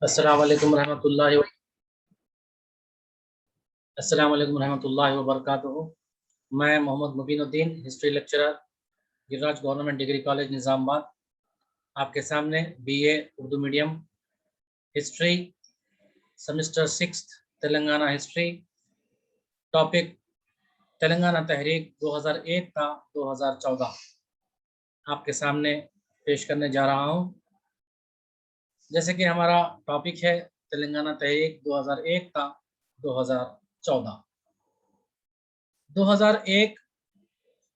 अस्सलाम वालेकुम रहमतुल्लाहि व बरकातुहू। मैं Mohammed Mubinuddin, history lecturer, Giriraj government degree college Nizamabad, आपके सामने BA Urdu medium history semester 6 Telangana history, topic Telangana तहरीक 2001 का 2014 आपके सामने पेश करने जा रहा हूं। जैसे कि हमारा टॉपिक है तेलंगाना तहरीक 2001 का 2014। 2001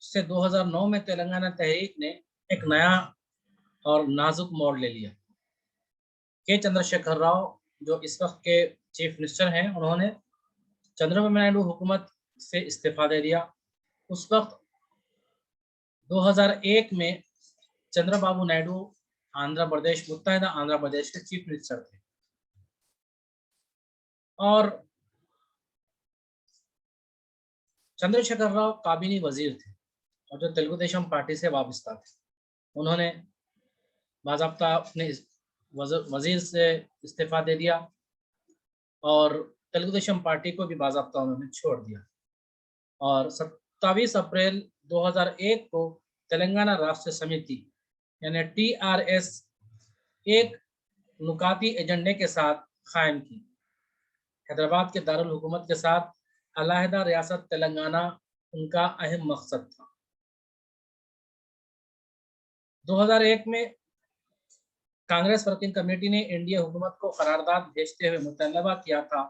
से 2009 में तेलंगाना तहरीक ने एक नया और नाजुक मोड़ ले लिया। के चंद्रशेखर राव जो इस वक्त के चीफ मिनिस्टर हैं, उन्होंने चंद्रबाबू नायडू हुकूमत से इस्तीफा दे दिया। उस वक्त 2001 में चंद्रबाबू नायडू मुत्तहिदा आंध्र प्रदेश के चीफ मिनिस्टर थे और चंद्रशेखर राव काबीनी वजीर थे और जो तेलुगु देशम पार्टी से वाबस्ता थे। उन्होंने बाज़ाब्ता अपने वजीर से इस्तीफा दे दिया और तेलुगु देशम पार्टी को भी बाज़ाब्ता उन्होंने छोड़ दिया और 27 अप्रैल 2001 को तेलंगाना राष्ट्र समिति यानी TRS एक नुकाती एजेंडे के साथ कायम की। हैदराबाद के दारुल हुकूमत के साथ अलहदा रियासत तेलंगाना उनका अहम मकसद था। 2001 में कांग्रेस वर्किंग कमेटी ने एनडीए हुकूमत को करारदाद भेजते हुए मुतलबा किया था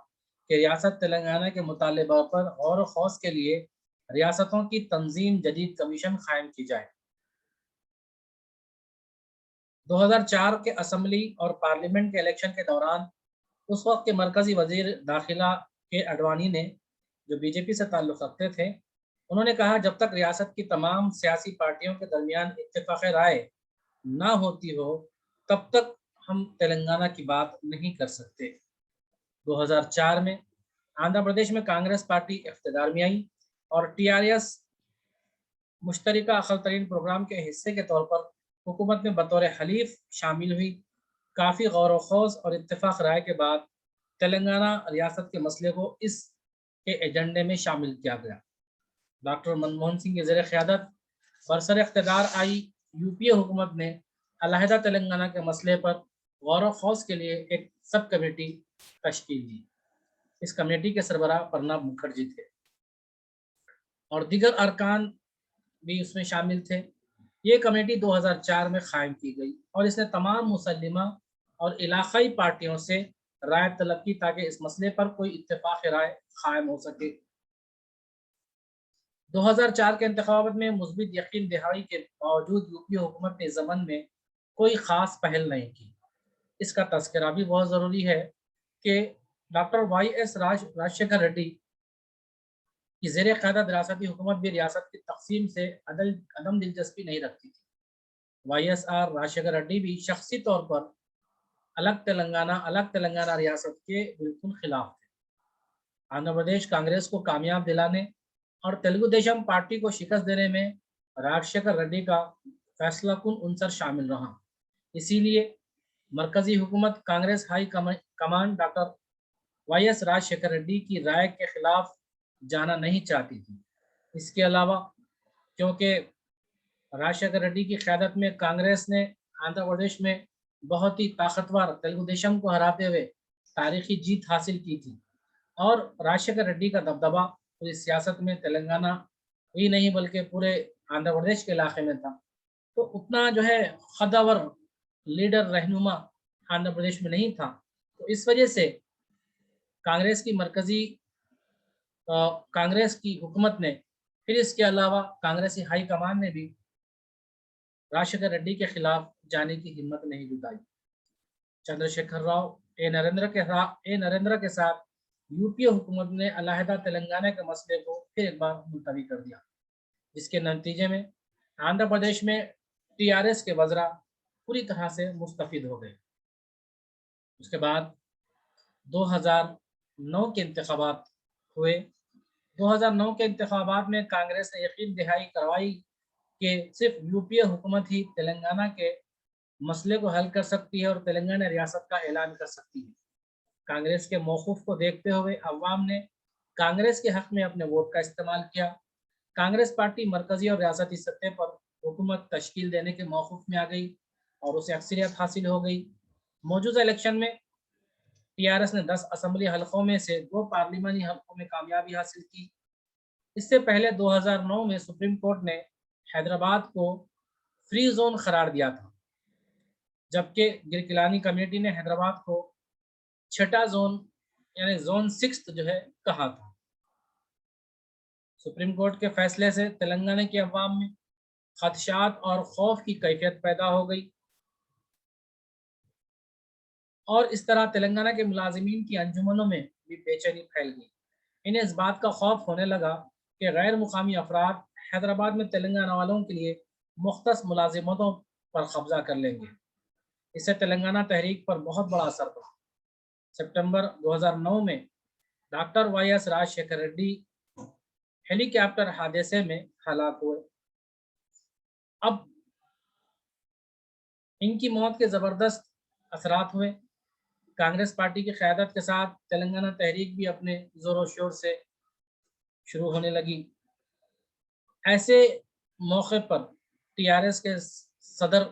कि रियासत तेलंगाना के मुतालबा पर गौर खौस के लिए रियासतों की तंजीम जदीद कमीशन कायम की जाए। 2004 के असम्बली और पार्लियामेंट के इलेक्शन के दौरान उस वक्त के मरकजी वजीर दाखिला के अडवाणी ने, जो बीजेपी से ताल्लुक़ रखते थे, उन्होंने कहा जब तक रियासत की तमाम सियासी पार्टियों के दरमियान इत्तेफाक राय ना होती हो तब तक हम तेलंगाना की बात नहीं कर सकते। 2004 में आंध्र प्रदेश में कांग्रेस पार्टी इख्तिदार में आई और TRS मुश्तरका अखल तरीन प्रोग्राम के हिस्से के तौर पर हुकूमत में बतौर हलीफ शामिल हुई। काफ़ी गौर खौज और इत्तेफाक राय के बाद तेलंगाना रियासत के मसले को इसके एजेंडे में शामिल किया गया। डॉक्टर मनमोहन सिंह की ज़ेर क़यादत बरसर इख्तिदार आई यूपीए हुकूमत ने अलहदा तेलंगाना के मसले पर गौर खौज के लिए एक सब कमेटी तश्कील दी। इस कमेटी के सरबराह प्रणब मुखर्जी थे और दीगर अरकान भी उसमें शामिल थे। ये कमेटी 2004 में कायम की गई और इसने तमाम मुसल्लिमा और इलाकाई पार्टियों से राय तलब की ताकि इस मसले पर कोई इत्तेफाक राय कायम हो सके। 2004 के इंतखाबात में मुस्बित यकीन दहाई के बावजूद यूपीए हुकूमत ने इस ज़मन में कोई ख़ास पहल नहीं की। इसका तज़किरा भी बहुत ज़रूरी है कि डॉक्टर YS राजशेखर रेड्डी की ज़ेर क़यादत रियासती हुकूमत भी रियासत की तक़सीम से अदम दिलचस्पी नहीं रखती थी। YSR राजशेखर रेड्डी भी शख्सी तौर पर अलग तेलंगाना रियासत के बिल्कुल खिलाफ थे। आंध्र प्रदेश कांग्रेस को कामयाब दिलाने और तेलुगु देशम पार्टी को शिकस्त देने में राजशेखर रेड्डी का फैसलाकुन उनसर शामिल रहा। इसीलिए मरकजी हुकूमत Congress high command doctor YS Rajshekhar Reddy की राय के खिलाफ जाना नहीं चाहती थी। इसके अलावा क्योंकि राजशेखर रेड्डी की क़यादत में कांग्रेस ने आंध्र प्रदेश में बहुत ही ताकतवर तेलुगु देशम को हराते हुए तारीखी जीत हासिल की थी और राजशेखर रेड्डी का दबदबा पूरी सियासत में तेलंगाना ही नहीं बल्कि पूरे आंध्र प्रदेश के इलाके में था। तो उतना जो है कदावर लीडर रहनुमा आंध्र प्रदेश में नहीं था। तो इस वजह से कांग्रेस की हुकूमत ने, फिर इसके अलावा कांग्रेसी हाई कमान ने भी राजशेखर रेड्डी के खिलाफ जाने की हिम्मत नहीं जुटाई। चंद्रशेखर राव ए नरेंद्र के साथ यूपीए हुकूमत ने अलहदा तेलंगाना के मसले को फिर एक बार मुलतवी कर दिया, जिसके नतीजे में आंध्र प्रदेश में TRS के वज़रा पूरी तरह से मुस्तफिद हो गए। उसके बाद 2009 के इंतखाबात हुए। 2009 के इंतखाबात में कांग्रेस ने यकीन दहाई करवाई कि सिर्फ यूपीए हुकूमत ही तेलंगाना के مسئلے کو حل کر سکتی ہے اور تلنگانہ ریاست کا اعلان کر سکتی ہے۔ کانگریس کے موقف کو دیکھتے ہوئے عوام نے کانگریس کے حق میں اپنے ووٹ کا استعمال کیا۔ کانگریس پارٹی مرکزی اور ریاستی سطح پر حکومت تشکیل دینے کے موقف میں آ گئی اور اسے اکثریت حاصل ہو گئی۔ موجودہ الیکشن میں ٹی آر ایس نے 10 اسمبلی حلقوں میں سے 2 پارلیمانی حلقوں میں کامیابی حاصل کی۔ اس سے پہلے 2009 میں سپریم کورٹ نے حیدرآباد کو فری زون قرار دیا تھا، جبکہ گرکلانی کمیٹی نے حیدرآباد کو چھٹا زون یعنی زون 6 جو ہے کہا تھا۔ سپریم کورٹ کے فیصلے سے تلنگانہ کے عوام میں خدشات اور خوف کی کیفیت پیدا ہو گئی اور اس طرح تلنگانہ کے ملازمین کی انجمنوں میں بھی بے چینی پھیل گئی۔ انہیں اس بات کا خوف ہونے لگا کہ غیر مقامی افراد حیدرآباد میں تلنگانہ والوں کے لیے مختص ملازمتوں پر قبضہ کر لیں گے۔ اس سے تلنگانہ تحریک پر بہت بڑا اثر پڑا۔ سپٹمبر 2009 میں ڈاکٹر وائی ایس راجشیکھر ریڈی ہیلی کاپٹر حادثے میں ہلاک ہوئے۔ اب ان کی موت کے زبردست اثرات ہوئے۔ کانگریس پارٹی کی قیادت کے ساتھ تلنگانہ تحریک بھی اپنے زور و شور سے شروع ہونے لگی۔ ایسے موقع پر ٹی آر ایس کے صدر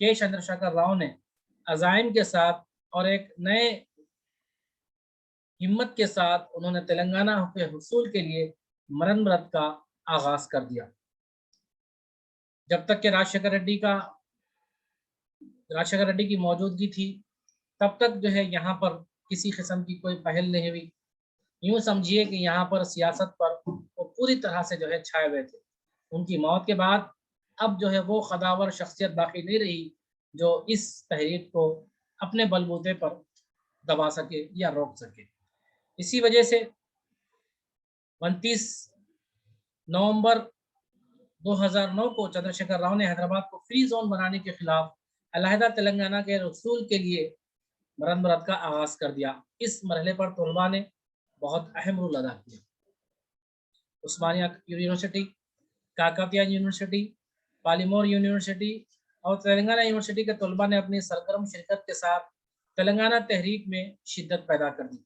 کے چندر شیکھر راؤ نے عزائم کے ساتھ اور ایک نئے ہمت کے ساتھ انہوں نے تلنگانہ کے حصول کے لیے مرن مرت کا آغاز کر دیا۔ جب تک کہ راجشیکھر ریڈی کی موجودگی تھی تب تک جو ہے یہاں پر کسی قسم کی کوئی پہل نہیں ہوئی۔ یوں سمجھیے کہ یہاں پر سیاست پر وہ پوری طرح سے جو ہے چھائے ہوئے تھے۔ ان کی موت کے بعد اب جو ہے وہ قداور شخصیت باقی نہیں رہی جو اس تحریک کو اپنے بلبوتے پر دبا سکے یا روک سکے۔ اسی وجہ سے 29 نومبر 2009 کو چندر شیکھر راؤ نے حیدرآباد کو فری زون بنانے کے خلاف علیحدہ تلنگانہ کے حصول کے لیے مرن مرت کا آغاز کر دیا۔ اس مرحلے پر طلباء نے بہت اہم رول ادا کیا۔ عثمانیہ یونیورسٹی، کاکتیہ یونیورسٹی، پالیمور یونیورسٹی اور تلنگانہ یونیورسٹی کے طلباء نے اپنی سرگرم شرکت کے ساتھ تلنگانہ تحریک میں شدت پیدا کر دی۔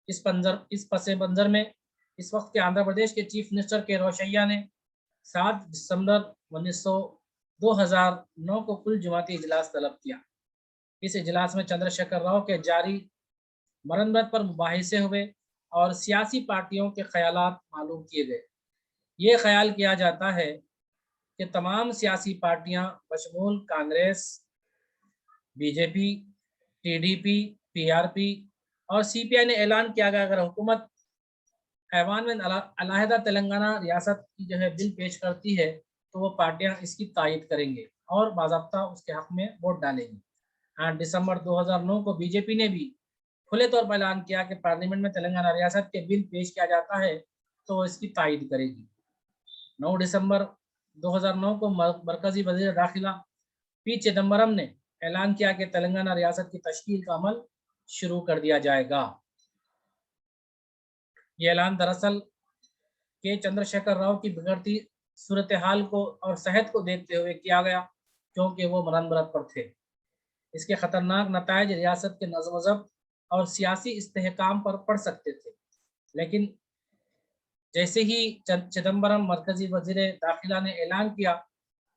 اس پس منظر میں اس وقت کے آندھرا پردیش کے چیف منسٹر کے روشیا نے 7 دسمبر 2009 کو کل جماعتی اجلاس طلب کیا۔ اس اجلاس میں چندر شیکھر راؤ کے جاری مرن مرت پر مباحثے ہوئے اور سیاسی پارٹیوں کے خیالات معلوم کیے گئے۔ یہ خیال کیا جاتا ہے کہ تمام سیاسی پارٹیاں بشمول Congress, B J P, T D P, P R P اور سی پی آئی نے اعلان کیا کہ اگر حکومت ایوان میں علیحدہ تلنگانہ ریاست کی جو ہے بل پیش کرتی ہے تو وہ پارٹیاں اس کی تائید کریں گے اور باضابطہ اس کے حق میں ووٹ ڈالیں گی۔ 8 دسمبر 2009 کو بی جے پی نے بھی کھلے طور پر اعلان کیا کہ پارلیمنٹ میں تلنگانہ ریاست کے بل پیش کیا جاتا ہے تو وہ اس کی تائید کرے گی۔ 9 دسمبر 2009 کو مرکزی وزیر داخلہ پی چدمبرم نے اعلان کیا کہ تلنگانہ ریاست کی تشکیل کا عمل شروع کر دیا جائے گا۔ یہ اعلان دراصل کے چندر شیکھر راؤ کی بگڑتی صورتحال کو اور صحت کو دیکھتے ہوئے کیا گیا کیونکہ وہ مرن مرت پر تھے۔ اس کے خطرناک نتائج ریاست کے نظم و ضبط اور سیاسی استحکام پر پڑ سکتے تھے، لیکن جیسے ہی چدمبرم مرکزی وزیر داخلہ نے اعلان کیا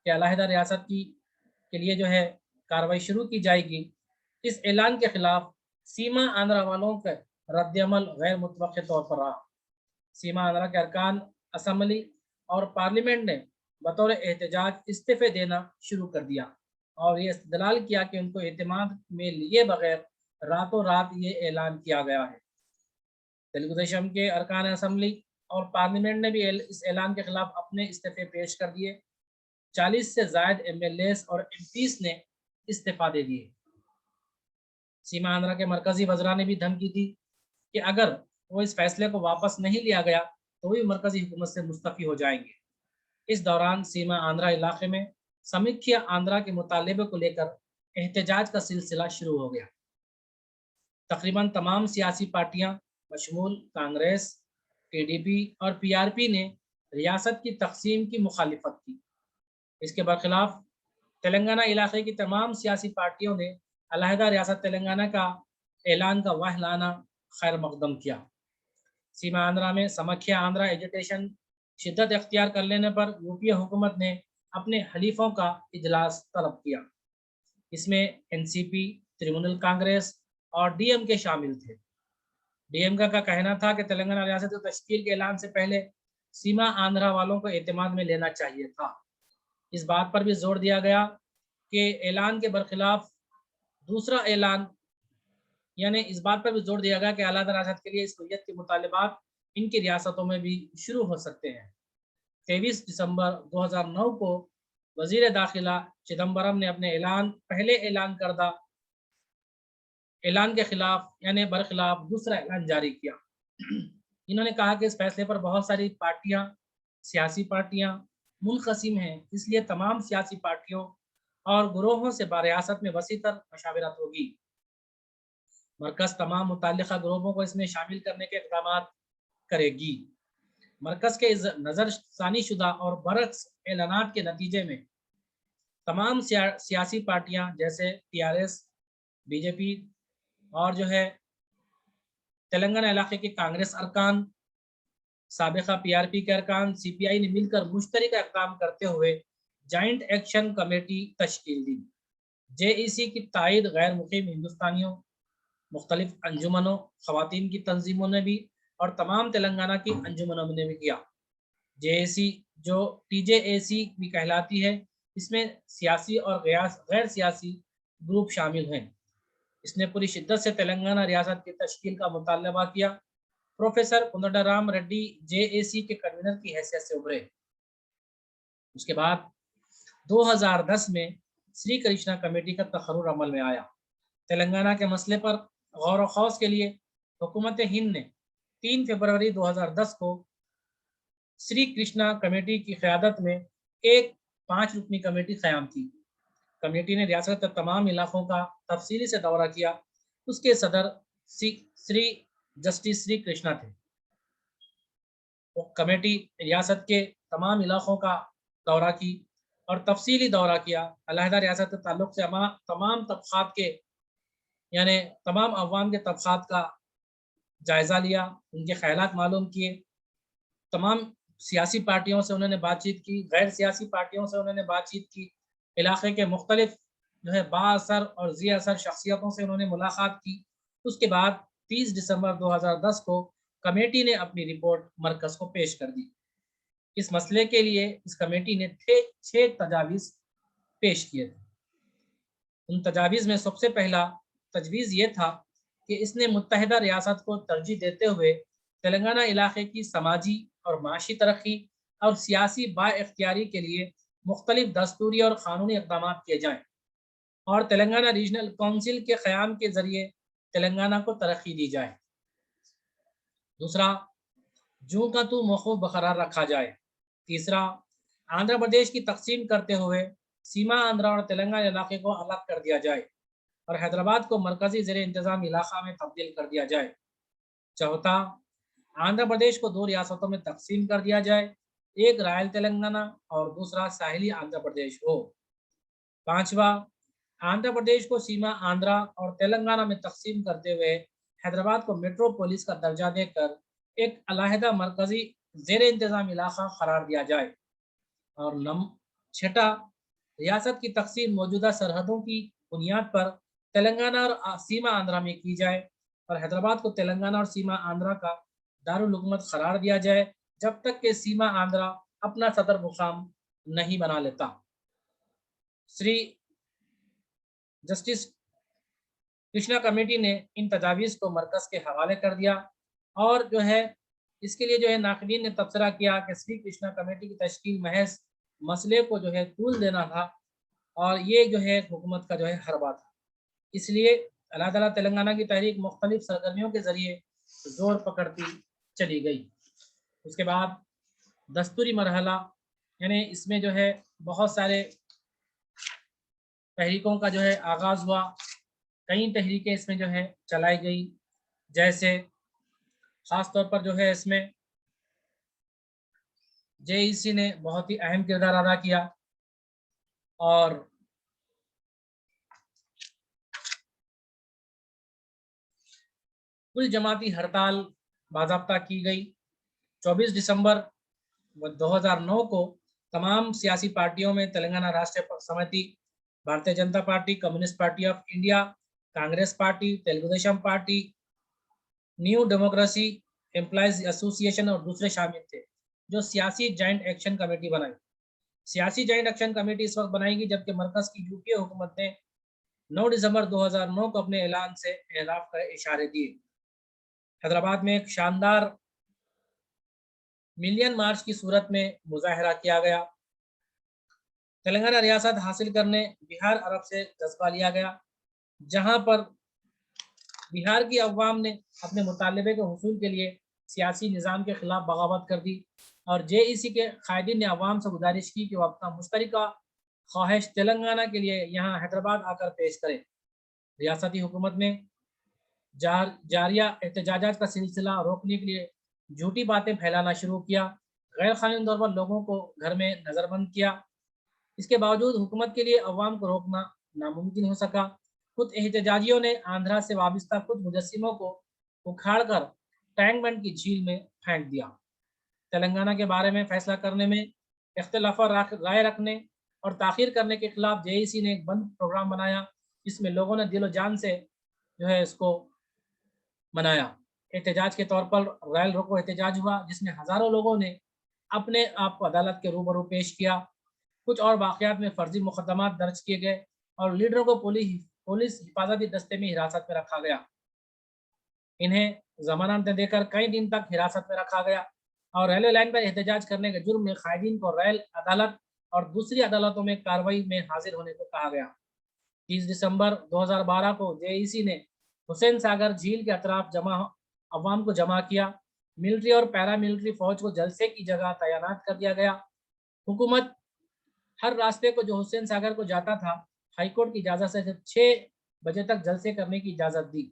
کہ علیحدہ ریاست کے لیے جو ہے کارروائی شروع کی جائے گی، اس اعلان کے خلاف سیما آندھرا والوں کا رد عمل غیر متوقع طور پر رہا۔ سیما آندھرا کے ارکان اسمبلی اور پارلیمنٹ نے بطور احتجاج استعفے دینا شروع کر دیا اور یہ استدلال کیا کہ ان کو اعتماد میں لیے بغیر راتوں رات یہ اعلان کیا گیا ہے۔ تلگو دیشم کے ارکان اسمبلی اور پارلیمنٹ نے بھی اس اعلان کے خلاف اپنے استعفے پیش کر دیے۔ 40 سے زائد ایم ایل ایز اور ایم پیز نے استعفا دے دیے۔ سیما آندھرا کے مرکزی وزراء نے بھی دھمکی دی کہ اگر وہ اس فیصلے کو واپس نہیں لیا گیا تو وہ مرکزی حکومت سے مستعفی ہو جائیں گے۔ اس دوران سیما آندھرا علاقے میں سمیکھیا آندھرا کے مطالبے کو لے کر احتجاج کا سلسلہ شروع ہو گیا۔ تقریباً تمام سیاسی پارٹیاں بشمول کانگریس، ٹی ڈی پی اور پی آر پی نے ریاست کی تقسیم کی مخالفت کی۔ اس کے برخلاف تلنگانہ علاقے کی تمام سیاسی پارٹیوں نے علیحدہ ریاست تلنگانہ کا اعلان کا واہلانہ خیر مقدم کیا۔ سیما آندھرا میں سمکھیا آندھرا ایجوٹیشن شدت اختیار کر لینے پر یوپی حکومت نے اپنے حلیفوں کا اجلاس طلب کیا۔ اس میں این سی پی، ترنمول کانگریس اور ڈی ایم کے شامل تھے۔ ڈی ایم کا کہنا تھا کہ تلنگانہ ریاست تشکیل کے اعلان سے پہلے سیما آندھرا والوں کو اعتماد میں لینا چاہیے تھا۔ اس بات پر بھی زور دیا گیا کہ اعلان کے برخلاف دوسرا اعلان، یعنی اس بات پر بھی زور دیا گیا کہ علیحدہ ریاست کے لیے اس نوعیت کے مطالبات ان کی ریاستوں میں بھی شروع ہو سکتے ہیں۔ 23 دسمبر 2009 کو وزیر داخلہ چدمبرم نے اپنے پہلے اعلان کردہ اعلان کے خلاف یعنی برخلاف دوسرا اعلان جاری کیا۔ انہوں نے کہا کہ اس فیصلے پر بہت ساری سیاسی پارٹیاں منقسم ہیں، اس لیے تمام سیاسی پارٹیوں اور گروہوں سے ریاست میں وسیع تر مشاورت ہوگی۔ مرکز تمام متعلقہ گروہوں کو اس میں شامل کرنے کے اقدامات کرے گی۔ مرکز کے نظر ثانی شدہ اور برعکس اعلانات کے نتیجے میں تمام سیاسی پارٹیاں جیسے T R S, B J P اور تلنگانہ علاقے کے کانگریس ارکان، سابقہ پی آر پی کے ارکان، سی پی آئی نے مل کر مشترکہ اقدام کرتے ہوئے جوائنٹ ایکشن کمیٹی تشکیل دی۔ جے ای سی کی تائید غیر مقیم ہندوستانیوں، مختلف انجمنوں، خواتین کی تنظیموں نے بھی اور تمام تلنگانہ کی انجمنوں نے بھی کیا۔ جے اے سی جو ٹی جے اے سی بھی کہلاتی ہے، اس میں سیاسی اور غیر سیاسی گروپ شامل ہیں۔ اس نے پوری شدت سے تلنگانہ ریاست کی تشکیل کا مطالبہ کیا۔ پروفیسر کونڈرام ریڈی جے اے سی کے کنوینر کی حیثیت سے ابھرے۔ اس کے بعد 2010 میں سری کرشنا کمیٹی کا تقرر عمل میں آیا۔ تلنگانہ کے مسئلے پر غور و خوض کے لیے حکومت ہند نے 3 فروری 2010 کو سری کرشنا کمیٹی کی قیادت میں ایک 5 رکنی کمیٹی قیام کی۔ کمیٹی نے ریاست کے تمام علاقوں کا تفصیلی سے دورہ کیا۔ اس کے صدر جسٹس سری کرشنا تھے۔ وہ کمیٹی ریاست کے تمام علاقوں کا دورہ کی اور تفصیلی دورہ کیا۔ علیحدہ ریاست کے تعلق سے تمام طبقات کے یعنی تمام عوام کے طبقات کا جائزہ لیا، ان کے خیالات معلوم کیے۔ تمام سیاسی پارٹیوں سے انہوں نے بات چیت کی، غیر سیاسی پارٹیوں سے انہوں نے بات چیت کی، علاقے کے مختلف با اثر اور ذی اثر شخصیتوں سے انہوں نے ملاقات کی۔ اس کے بعد 30 دسمبر 2010 کو کمیٹی نے اپنی رپورٹ مرکز کو پیش کر دی۔ اس مسئلے کے لیے اس کمیٹی نے 6 تجاویز پیش کیے تھے۔ ان تجاویز میں سب سے پہلا تجویز یہ تھا کہ اس نے متحدہ ریاست کو ترجیح دیتے ہوئے تلنگانہ علاقے کی سماجی اور معاشی ترقی اور سیاسی با اختیاری کے لیے مختلف دستوری اور قانونی اقدامات کیے جائیں اور تلنگانہ ریجنل کونسل کے قیام کے ذریعے تلنگانہ کو ترقی دی جائے۔ دوسرا، جوں کا تو موقف برقرار رکھا جائے۔ تیسرا، آندھرا پردیش کی تقسیم کرتے ہوئے سیما آندھرا اور تلنگانہ علاقے کو الگ کر دیا جائے اور حیدرآباد کو مرکزی زیر انتظام علاقہ میں تبدیل کر دیا جائے۔ چوتھا، آندھرا پردیش کو 2 ریاستوں میں تقسیم کر دیا جائے، ایک رائل تلنگانہ اور دوسرا ساحلی آندھرا پردیش ہو۔ پانچواں، آندھرا پردیش کو سیما آندھرا اور تلنگانہ میں تقسیم کرتے ہوئے حیدرآباد کو میٹروپولس کا درجہ دے کر ایک علیحدہ مرکزی زیر انتظام علاقہ قرار دیا جائے۔ اور چھٹا، ریاست کی تقسیم موجودہ سرحدوں کی بنیاد پر تلنگانہ اور سیما آندھرا میں کی جائے اور حیدرآباد کو تلنگانہ اور سیما آندھرا کا دارالحکومت قرار دیا جائے جب تک کہ سیما آندھرا اپنا صدر مقام نہیں بنا لیتا۔ سری جسٹس کرشنا کمیٹی نے ان تجاویز کو مرکز کے حوالے کر دیا اور اس کے لیے ناقدین نے تبصرہ کیا کہ سری کرشنا کمیٹی کی تشکیل محض مسئلے کو طول دینا تھا اور یہ حکومت کا حربہ تھا۔ اس لیے علیحدہ تلنگانہ کی تحریک مختلف سرگرمیوں کے ذریعے زور پکڑتی چلی گئی۔ اس کے بعد دستوری مرحلہ یعنی اس میں بہت سارے تحریکوں کا آغاز ہوا، کئی تحریکیں اس میں چلائی گئی، جیسے خاص طور پر اس میں جے ای سی نے بہت ہی اہم کردار ادا کیا اور पूरी जमाती हड़ताल बाज़ाब्ता की गई। 24 दिसंबर 2009 को तमाम सियासी पार्टियों में तेलंगाना राष्ट्रीय समिति, Bharatiya Janata party, communist party of India, Congress party, Telugu Desam party, new democracy, employees association और दूसरे शामिल थे, जो सियासी जॉइंट एक्शन कमेटी बनाई। सियासी जॉइंट एक्शन कमेटी इस वक्त बनाएगी जबकि मरकज की यूपीए हुकूमत ने 9 दिसंबर 2009 को अपने ऐलान से एहराफ का इशारे दिए। हैदराबाद में एक शानदार मिलियन मार्च की सूरत में मुजाहरा किया गया। तेलंगाना रियासत हासिल करने बिहार अरब से जज्बा लिया गया, जहां पर बिहार की अवाम ने अपने मुतालबे के हुसूल के लिए सियासी निज़ाम के खिलाफ बगावत कर दी और जेईसी के कायदीन ने अवाम से गुजारिश की कि वह अपना मुश्तरका ख्वाहिश तेलंगाना के लिए यहाँ हैदराबाद आकर पेश करें। रियासती हुकूमत ने जारिया एहतजाजात का सिलसिला रोकने के लिए झूठी बातें फैलाना शुरू किया, गैर कानूनी तौर पर लोगों को घर में नज़रबंद किया। इसके बावजूद हुकूमत के लिए अवाम को रोकना नामुमकिन हो सका। खुद एहतजाजियों ने आंध्रा से वाबस्ता खुद मुजस्सिमों को उखाड़कर टैंक बंड की झील में फेंक दिया। तेलंगाना के बारे में फैसला करने में इख्तिलाफ राय रखने और ताख़ीर करने के खिलाफ जेईसी ने एक बंद प्रोग्राम बनाया, जिसमें लोगों ने दिलो जान से जो है इसको मनाया। एहतजाज के तौर पर रैल रोको एहतजाज हुआ, जिसमें हज़ारों लोगों ने अपने आप को अदालत के रूबरू पेश किया। कुछ और वाक़यात में फ़र्ज़ी मुक़दमात दर्ज किए गए और लीडरों को पुलिस हिफाजती दस्ते में हिरासत में रखा गया। इन्हें ज़मानत देकर कई दिन तक हिरासत में रखा गया और रेलवे लाइन पर एहतजाज करने के जुर्म में कायदीन को रेल अदालत और दूसरी अदालतों में कार्रवाई में हाजिर होने को कहा गया। 30 दिसंबर 2012 को जेईसी ने हुसैन सागर झील के अतराफ अवाम को जमा किया। मिलिट्री और पैरामिलिट्री फ़ौज को जलसे की जगह तैनात कर दिया गया। हुकूमत हर रास्ते को जो हुसैन सागर को जाता था, हाईकोर्ट की इजाज़त से सिर्फ 6 बजे तक जलसे करने की इजाज़त दी,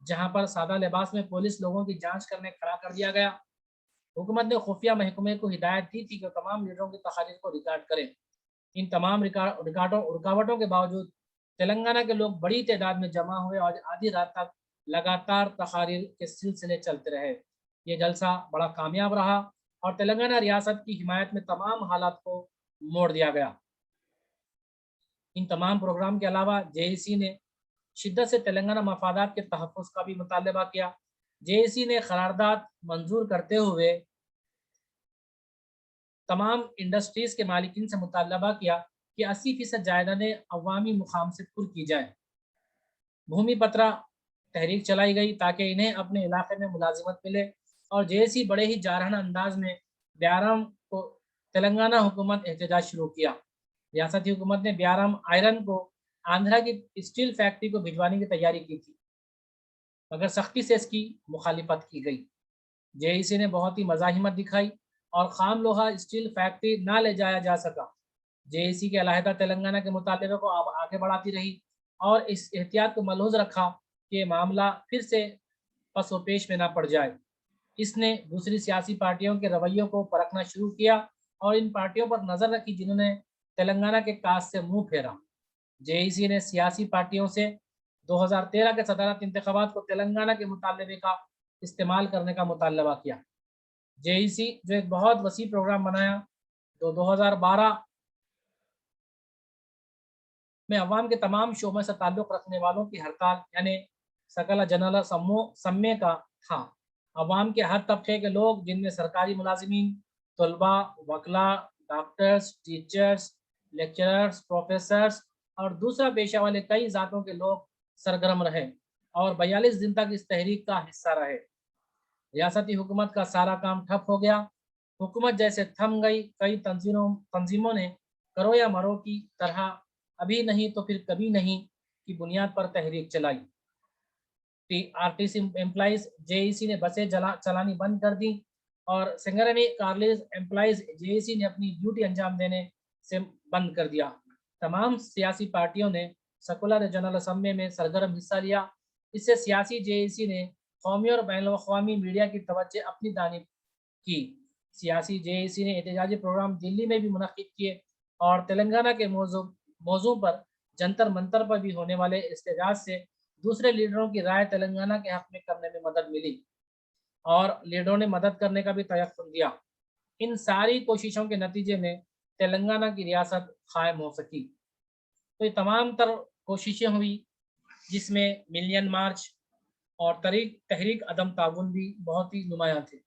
जहां पर सादा लिबास में पुलिस लोगों की जांच करने खड़ा कर दिया गया। हुकूमत ने खुफिया महकमे को हिदायत दी थी कि तमाम लीडरों की तकारीर को रिकॉर्ड करें। इन तमाम रुकावटों के बावजूद तेलंगाना के लोग बड़ी तादाद में जमा हुए और आधी रात तक लगातार तकारीर के सिलसिले चलते रहे। ये जलसा बड़ा कामयाब रहा और तेलंगाना रियासत की हिमायत में तमाम हालात को मोड़ दिया गया। इन तमाम प्रोग्राम के अलावा जेईसी ने शिद्दत से तेलंगाना मफादात के तहफ़्फ़ुज़ का भी मुतालबा किया। जेईसी ने करारदाद मंजूर करते हुए तमाम इंडस्ट्रीज़ के मालिकीन से मुतालबा किया कि 80% जायदादें अवामी मुकाम से पुर की जाए। भूमि पत्रा तहरीक चलाई गई ताकि इन्हें अपने इलाके में मुलाजिमत मिले और जेईसी बड़े ही जारहाना अंदाज में ब्यारम को तेलंगाना हुकूमत एहतजाज शुरू किया। रियासती हुकूमत ने ब्यारम आयरन को आंध्रा की स्टील फैक्ट्री को भिजवाने की तैयारी की थी, मगर सख्ती से इसकी मुखालिफत की गई। जेईसी ने बहुत ही मज़ाहिमत दिखाई और खाम लोहा स्टील फैक्ट्री ना ले जाया जा सका। जेईसी के अलहदा तेलंगाना के मुतालबे को अब आगे बढ़ाती रही और इस एहतियात को मलहूज़ रखा कि मामला फिर से पसोपेश में ना पड़ जाए। इसने दूसरी सियासी पार्टियों के रवैयों को परखना शुरू किया और इन पार्टियों पर नज़र रखी जिन्होंने तेलंगाना के काज से मुंह फेरा। जेईसी ने सियासी पार्टियों से 2013 के सदारत इंतखाबात को तेलंगाना के मुतालबे का इस्तेमाल करने का मुतालबा किया। जेईसी जो एक बहुत वसी प्रोग्राम बनाया, तो 2012 में अवाम के तमाम शोबों से ताल्लुक़ रखने वालों की हड़ताल यानी सकला जनरल सम्मे का था। अवाम के हर तबके के लोग, जिनमें सरकारी मुलाजिमीन, तलबा, वकला, डॉक्टर्स, टीचर्स, लेक्चरर्स, प्रोफेसर्स और दूसरा पेशा वाले कई ज़ातों के लोग सरगर्म रहे और 42 दिन तक इस तहरीक का हिस्सा रहे। रियासती हुकूमत का सारा काम ठप हो गया। हुकूमत जैसे थम गई। कई तंजीमों ने करो या मरो की तरह अभी नहीं तो फिर कभी नहीं की बुनियाद पर तहरीक चलाई। आरटीसी एम्प्लॉइज जेईसी ने बसें चलानी बंद कर दी और सिंगरेनी कॉलेज एम्प्लॉइज जेईसी ने अपनी ड्यूटी अंजाम देने से बंद कर दिया। तमाम सियासी पार्टियों ने सेकुलर जनरल असम्बली में सरगर्म हिस्सा लिया। इससे सियासी जेईसी ने कौमी और बैनुल-अक़वामी मीडिया की तवज्जो अपनी जानिब की। सियासी जेईसी ने एहतजाजी प्रोग्राम दिल्ली में भी मुनक्किद किए और तेलंगाना के मौजू पर जंतर मंतर पर भी होने वाले एहतजाज से दूसरे लीडरों की राय तेलंगाना के हक में करने में मदद मिली और लीडरों ने मदद करने का भी तयफ़ुन दिया। इन सारी कोशिशों के नतीजे में तेलंगाना की रियासत कायम हो सकी। तो ये तमाम तर कोशिशें हुई, जिसमें मिलियन मार्च और तहरीक अदम ताउन भी बहुत ही नुमायाँ थे।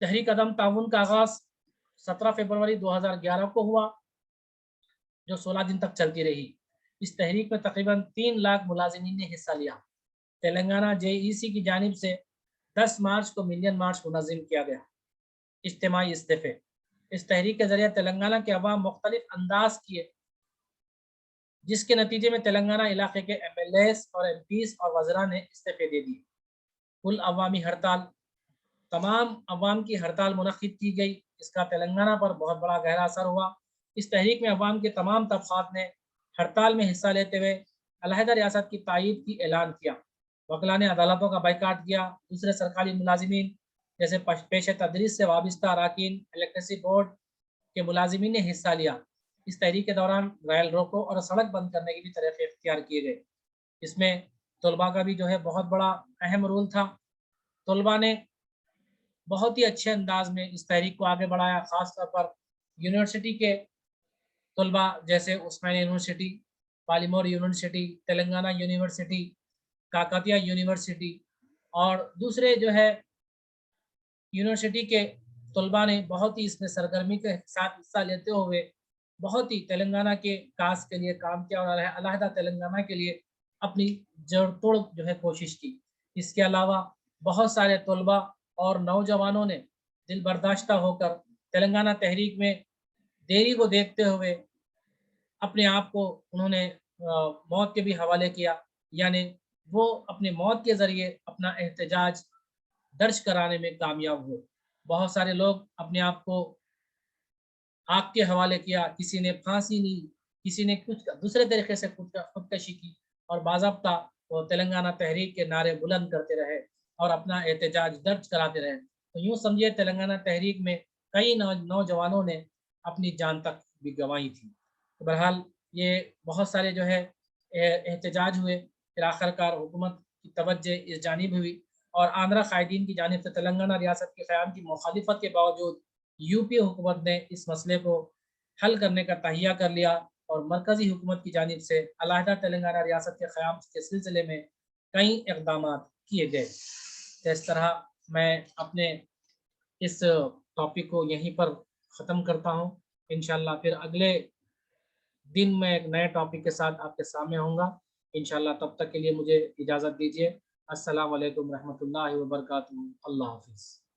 तहरीक अदम ताउन का आगाज़ 17 फरवरी 2011 को हुआ, जो 16 दिन तक चलती रही। इस तहरीक में तकरीबन 3 लाख मुलाज़िमीन ने हिस्सा लिया। तेलंगाना जेईसी की जानिब से 10 मार्च को मिलियन मार्च मुनज़्ज़म किया गया। इज्तिमाई इस्तीफ़े। इस तहरीक के ज़रिए तेलंगाना के अवाम मुख्तलिफ़ अंदाज़ किए, जिसके नतीजे में तेलंगाना इलाके के एमएलएस और एमपीज़ और वज़रा ने इस्तीफ़े दे दिए। कुल अवामी हड़ताल, तमाम अवाम की हड़ताल मुनक़्क़िद की गई। इसका तेलंगाना पर बहुत बड़ा गहरा असर हुआ। इस तहरीक में अवाम के तमाम तबक़ात ने हड़ताल में हिस्सा लेते हुए अलहदा रियासत की तायीद की ऐलान किया। वकला ने अदालतों का बायकाट किया। दूसरे सरकारी मुलाज़िमीन जैसे पेशे तदरीस से वाबस्ता अराकीन, इलेक्ट्रिसिटी बोर्ड के मुलाज़िमीन ने हिस्सा लिया। इस तहरीक के दौरान रेल रोको और सड़क बंद करने के भी तरीक़े इख्तियार किए गए। इसमें तलबा का भी जो है बहुत बड़ा अहम रोल था। तलबा ने बहुत ही अच्छे अंदाज में इस तहरीक को आगे बढ़ाया। ख़ास तौर पर यूनिवर्सिटी के तलबा जैसे Osmania university, Palamuru university, Telangana university, Kakatiya university और दूसरे जो है यूनिवर्सिटी के तलबा ने बहुत ही इसमें सरगर्मी के साथ हिस्सा लेते हुए बहुत ही तेलंगाना के कास के लिए काम किया और अलहदा तेलंगाना के लिए अपनी जड़ तोड़ जो है कोशिश की। इसके अलावा बहुत सारे तलबा और नौजवानों ने दिल बर्दाश्ता होकर तेलंगाना तहरीक में देरी को देखते हुए अपने आप को उन्होंने मौत के भी हवाले किया। यानी वो अपनी मौत के ज़रिए अपना एहतजाज दर्ज कराने में कामयाब हुए। बहुत सारे लोग अपने आप को आग के हवाले किया, किसी ने फांसी ली, किसी ने कुछ दूसरे तरीके से खुदकशी की और बाज़ाब्ता वो तेलंगाना तहरीक के नारे बुलंद करते रहे और अपना एहतजाज दर्ज कराते रहे। तो यूँ समझिए तेलंगाना तहरीक में कई नौजवानों ने अपनी जान तक भी गँवाई थी। तो बहरहाल ये बहुत सारे जो है एहतजाज हुए, फिर आखिरकार हुकूमत की तवज्जो इस जानिब हुई और आंध्रा कायदीन की जानिब से तेलंगाना रियासत के क़याम की मुखालिफत के बावजूद यूपी हुकूमत ने इस मसले को हल करने का तहिया कर लिया और मरकज़ी हुकूमत की जानिब से अलहदा तेलंगाना रियासत के क़याम के सिलसिले में कई इक़दामात किए गए। तो इस तरह मैं अपने इस टॉपिक को यहीं पर ख़त्म करता हूँ। इंशाअल्लाह फिर अगले दिन मैं एक नए टॉपिक के साथ आपके सामने आऊँगा। इंशाअल्लाह तब तक के लिए मुझे इजाज़त दीजिए। अस्सलामु अलैकुम रहमतुल्लाहि व बरकातुहू। अल्लाह हाफ़िज़।